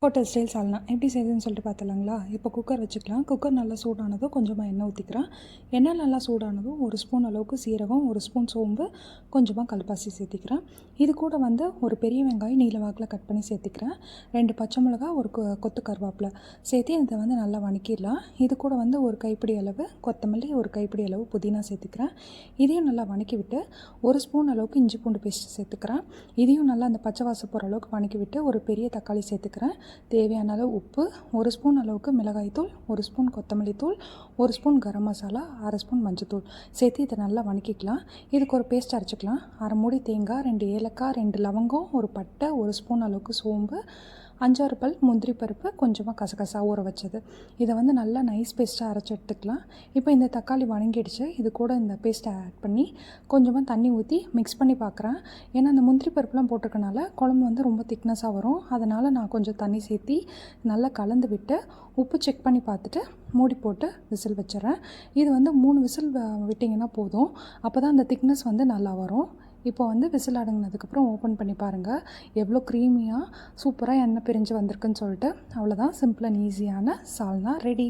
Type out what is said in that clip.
Hotel style சால்னா எப்படி செய்யுதுன்னு சொல்லிட்டு பார்த்துலாங்களா? இப்போ குக்கர் வச்சுக்கலாம். குக்கர் நல்லா சூடானதும் கொஞ்சமாக எண்ணெய் ஊற்றிக்கிறேன். எண்ணெய் நல்லா சூடானதும் 1 ஸ்பூன் அளவுக்கு சீரகம், 1 ஸ்பூன் சோம்பு, கொஞ்சமாக கல்பாசி சேர்த்திக்கிறேன். இது கூட ஒரு பெரிய வெங்காயம் நீல வாக்கில் கட் பண்ணி சேர்த்திக்கிறேன். 2 பச்சை மிளகா, ஒரு கொத்து கருவேப்பிலை சேர்த்து இதை நல்லா வணக்கிடலாம். இது கூட ஒரு கைப்பிடி அளவு கொத்தமல்லி, ஒரு கைப்பிடி அளவு புதினா சேர்த்துக்கிறேன். இதையும் நல்லா வணக்கி விட்டு 1 ஸ்பூன் அளவுக்கு இஞ்சி பூண்டு பேஸ்ட் சேர்த்துக்கிறேன். இதையும் நல்லா அந்த பச்சை வாசம் போகிற அளவுக்கு வணக்கி விட்டு ஒரு பெரிய தக்காளி சேர்த்துக்கிறேன். தேவையான அளவு உப்பு, 1 ஸ்பூன் அளவுக்கு மிளகாய்த்தூள், 1 ஸ்பூன் கொத்தமல்லி தூள், 1 ஸ்பூன் கரம் மசாலா, 1/2 ஸ்பூன் மஞ்சத்தூள் சேர்த்து இதை நல்லா வணக்கிக்கலாம். இதுக்கு ஒரு பேஸ்ட் அரைச்சிக்கலாம். 1/2 மூடி தேங்காய், 2 ஏலக்காய், 2 லவங்கம், ஒரு பட்டை, 1 ஸ்பூன் அளவுக்கு சோம்பு, 5-6 பல் முந்திரி பருப்பு, கொஞ்சமாக கசகசா ஊற வச்சது. இதை நல்லா நைஸ் பேஸ்ட்டாக அரைச்சி எடுத்துக்கலாம். இப்போ இந்த தக்காளி வணங்கிடுச்சு. இது கூட இந்த பேஸ்ட்டை ஆட் பண்ணி கொஞ்சமாக தண்ணி ஊற்றி மிக்ஸ் பண்ணி பார்க்குறேன். ஏன்னா அந்த முந்திரி பருப்புலாம் போட்டிருக்கனால குழம்பு ரொம்ப திக்னஸாக வரும். அதனால் நான் கொஞ்சம் தண்ணி சேர்த்தி நல்லா கலந்து விட்டு உப்பு செக் பண்ணி பார்த்துட்டு மூடி போட்டு விசில் வச்சிடறேன். இது 3 விசில் விட்டிங்கன்னா போதும். அப்போ தான் அந்த திக்னஸ் நல்லா வரும். இப்போ விசில் அடங்கினதுக்கப்புறம் ஓப்பன் பண்ணி பாருங்கள். எவ்வளோ க்ரீமியாக சூப்பராக எண்ணெய் பிரிஞ்சு வந்திருக்குன்னு சொல்லிட்டு. அவ்வளோதான், சிம்பிள் அண்ட் ஈஸியான சால்னா ரெடி.